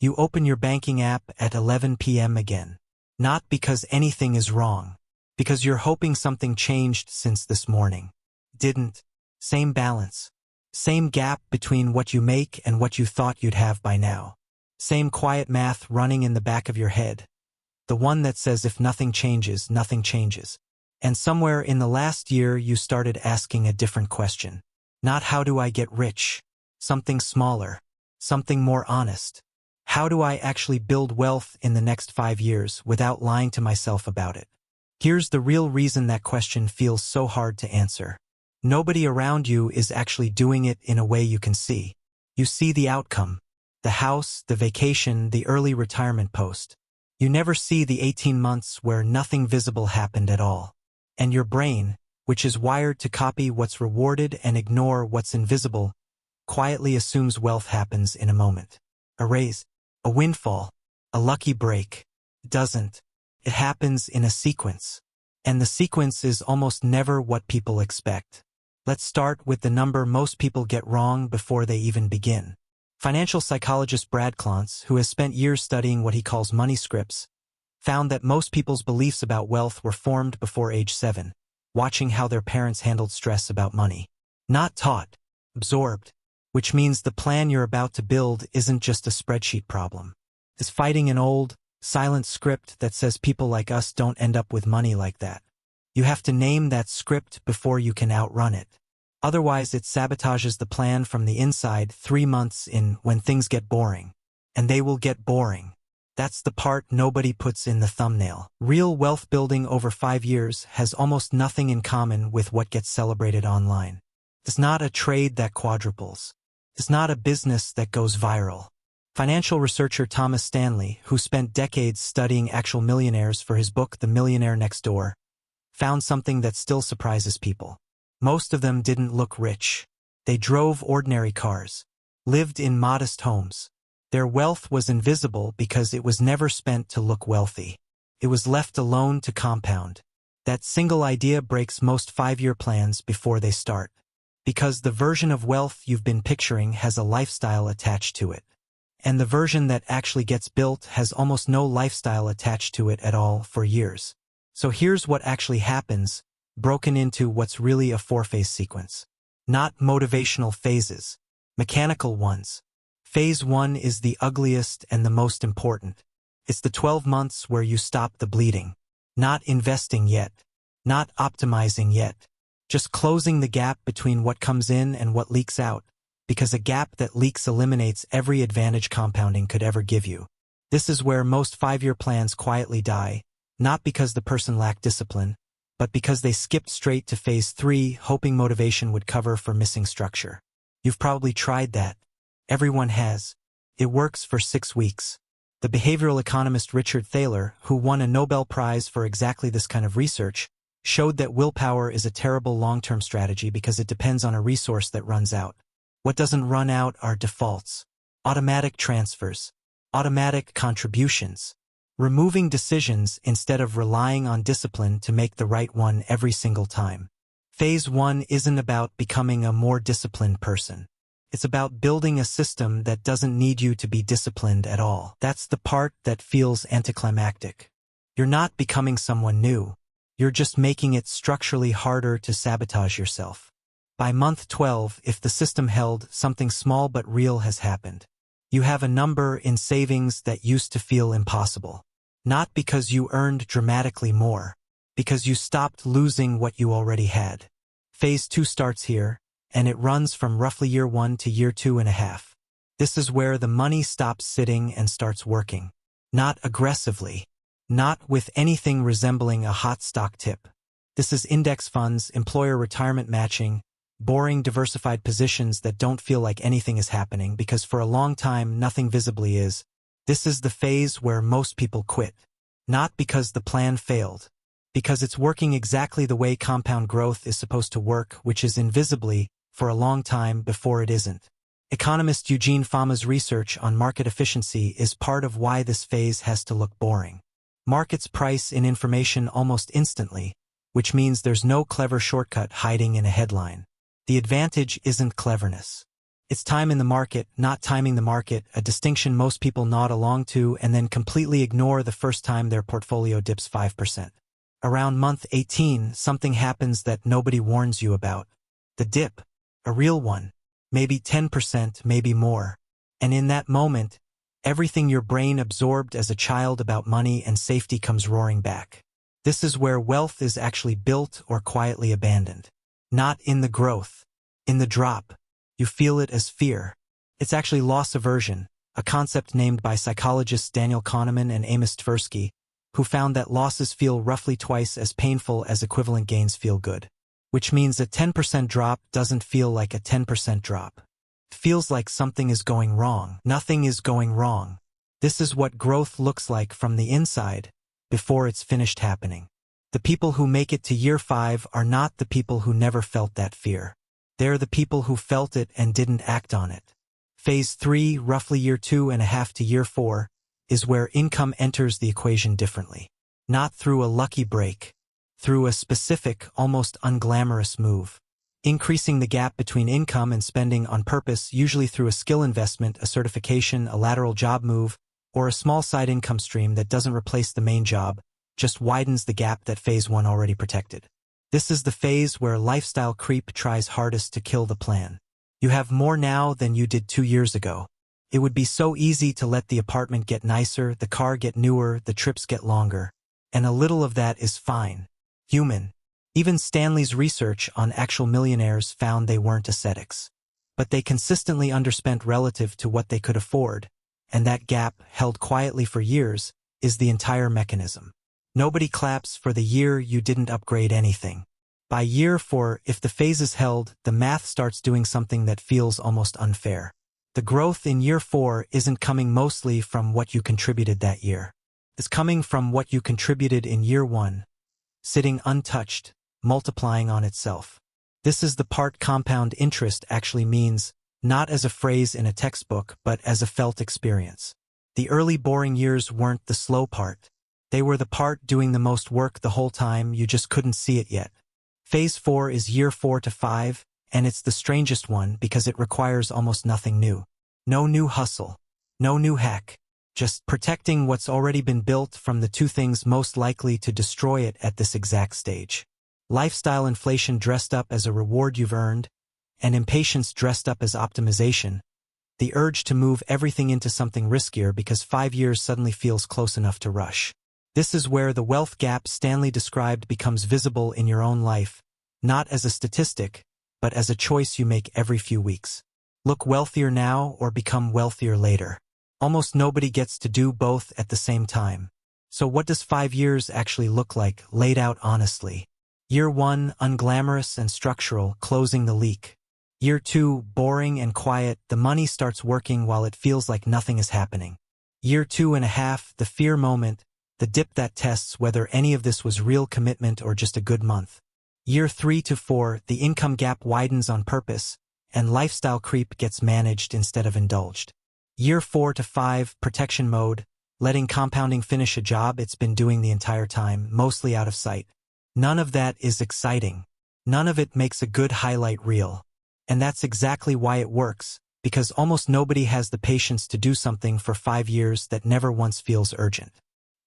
You open your banking app at 11 p.m. again. Not because anything is wrong. Because you're hoping something changed since this morning. Didn't. Same balance. Same gap between what you make and what you thought you'd have by now. Same quiet math running in the back of your head. The one that says if nothing changes, nothing changes. And somewhere in the last year you started asking a different question. Not how do I get rich? Something smaller. Something more honest. How do I actually build wealth in the next 5 years without lying to myself about it? Here's the real reason that question feels so hard to answer. Nobody around you is actually doing it in a way you can see. You see the outcome. The house, the vacation, the early retirement post. You never see the 18 months where nothing visible happened at all. And your brain, which is wired to copy what's rewarded and ignore what's invisible, quietly assumes wealth happens in a moment. A raise, a windfall, a lucky break. Doesn't. It happens in a sequence. And the sequence is almost never what people expect. Let's start with the number most people get wrong before they even begin. Financial psychologist Brad Klontz, who has spent years studying what he calls money scripts, found that most people's beliefs about wealth were formed before age 7, watching how their parents handled stress about money. Not taught, absorbed, which means the plan you're about to build isn't just a spreadsheet problem. It's fighting an old, silent script that says people like us don't end up with money like that. You have to name that script before you can outrun it. Otherwise, it sabotages the plan from the inside 3 months in when things get boring. And they will get boring. That's the part nobody puts in the thumbnail. Real wealth building over 5 years has almost nothing in common with what gets celebrated online. It's not a trade that quadruples. It's not a business that goes viral. Financial researcher Thomas Stanley, who spent decades studying actual millionaires for his book The Millionaire Next Door, found something that still surprises people. Most of them didn't look rich. They drove ordinary cars, lived in modest homes. Their wealth was invisible because it was never spent to look wealthy. It was left alone to compound. That single idea breaks most 5-year plans before they start. Because the version of wealth you've been picturing has a lifestyle attached to it. And the version that actually gets built has almost no lifestyle attached to it at all for years. So here's what actually happens, broken into what's really a 4-phase sequence. Not motivational phases, mechanical ones. Phase 1 is the ugliest and the most important. It's the 12 months where you stop the bleeding. Not investing yet. Not optimizing yet. Just closing the gap between what comes in and what leaks out, because a gap that leaks eliminates every advantage compounding could ever give you. This is where most 5-year plans quietly die, not because the person lacked discipline, but because they skipped straight to phase 3, hoping motivation would cover for missing structure. You've probably tried that. Everyone has. It works for 6 weeks. The behavioral economist Richard Thaler, who won a Nobel Prize for exactly this kind of research, showed that willpower is a terrible long-term strategy because it depends on a resource that runs out. What doesn't run out are defaults, automatic transfers, automatic contributions, removing decisions instead of relying on discipline to make the right one every single time. Phase 1 isn't about becoming a more disciplined person. It's about building a system that doesn't need you to be disciplined at all. That's the part that feels anticlimactic. You're not becoming someone new. You're just making it structurally harder to sabotage yourself. By month 12, if the system held, something small but real has happened. You have a number in savings that used to feel impossible. Not because you earned dramatically more, because you stopped losing what you already had. Phase 2 starts here, and it runs from roughly year 1 to year 2.5. This is where the money stops sitting and starts working. Not aggressively. Not with anything resembling a hot stock tip. This is index funds, employer retirement matching, boring diversified positions that don't feel like anything is happening because for a long time nothing visibly is. This is the phase where most people quit. Not because the plan failed. Because it's working exactly the way compound growth is supposed to work, which is invisibly, for a long time before it isn't. Economist Eugene Fama's research on market efficiency is part of why this phase has to look boring. Markets price in information almost instantly, which means there's no clever shortcut hiding in a headline. The advantage isn't cleverness. It's time in the market, not timing the market, a distinction most people nod along to and then completely ignore the first time their portfolio dips 5%. Around month 18, something happens that nobody warns you about. The dip. A real one. Maybe 10%, maybe more. And in that moment, everything your brain absorbed as a child about money and safety comes roaring back. This is where wealth is actually built or quietly abandoned. Not in the growth. In the drop. You feel it as fear. It's actually loss aversion, a concept named by psychologists Daniel Kahneman and Amos Tversky, who found that losses feel roughly twice as painful as equivalent gains feel good. Which means a 10% drop doesn't feel like a 10% drop. It feels like something is going wrong. Nothing is going wrong. This is what growth looks like from the inside, before it's finished happening. The people who make it to year 5 are not the people who never felt that fear. They're the people who felt it and didn't act on it. Phase 3, roughly year 2.5 to year 4, is where income enters the equation differently. Not through a lucky break. Through a specific, almost unglamorous move. Increasing the gap between income and spending on purpose, usually through a skill investment, a certification, a lateral job move, or a small side income stream that doesn't replace the main job, just widens the gap that phase 1 already protected. This is the phase where lifestyle creep tries hardest to kill the plan. You have more now than you did 2 years ago. It would be so easy to let the apartment get nicer, the car get newer, the trips get longer. And a little of that is fine. Human. Even Stanley's research on actual millionaires found they weren't ascetics. But they consistently underspent relative to what they could afford, and that gap, held quietly for years, is the entire mechanism. Nobody claps for the year you didn't upgrade anything. By year 4, if the phase is held, the math starts doing something that feels almost unfair. The growth in year 4 isn't coming mostly from what you contributed that year. It's coming from what you contributed in year 1, sitting untouched, multiplying on itself. This is the part compound interest actually means, not as a phrase in a textbook, but as a felt experience. The early boring years weren't the slow part. They were the part doing the most work the whole time, you just couldn't see it yet. Phase 4 is year 4 to 5, and it's the strangest one because it requires almost nothing new. No new hustle. No new hack. Just protecting what's already been built from the two things most likely to destroy it at this exact stage. Lifestyle inflation dressed up as a reward you've earned, and impatience dressed up as optimization. The urge to move everything into something riskier because 5 years suddenly feels close enough to rush. This is where the wealth gap Stanley described becomes visible in your own life, not as a statistic, but as a choice you make every few weeks. Look wealthier now or become wealthier later. Almost nobody gets to do both at the same time. So what does 5 years actually look like, laid out honestly? Year 1, unglamorous and structural, closing the leak. Year 2, boring and quiet, the money starts working while it feels like nothing is happening. Year 2.5, the fear moment, the dip that tests whether any of this was real commitment or just a good month. Year 3 to 4, the income gap widens on purpose, and lifestyle creep gets managed instead of indulged. Year 4 to 5, protection mode, letting compounding finish a job it's been doing the entire time, mostly out of sight. None of that is exciting. None of it makes a good highlight reel. And that's exactly why it works, because almost nobody has the patience to do something for 5 years that never once feels urgent.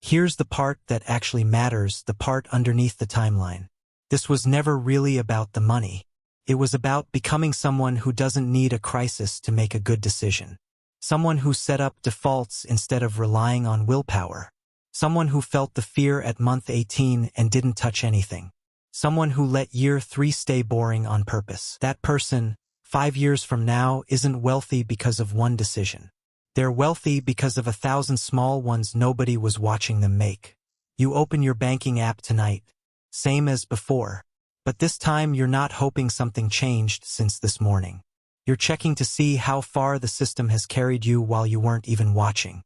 Here's the part that actually matters, the part underneath the timeline. This was never really about the money. It was about becoming someone who doesn't need a crisis to make a good decision. Someone who set up defaults instead of relying on willpower. Someone who felt the fear at month 18 and didn't touch anything. Someone who let year 3 stay boring on purpose. That person, 5 years from now, isn't wealthy because of one decision. They're wealthy because of 1,000 small ones nobody was watching them make. You open your banking app tonight. Same as before. But this time you're not hoping something changed since this morning. You're checking to see how far the system has carried you while you weren't even watching.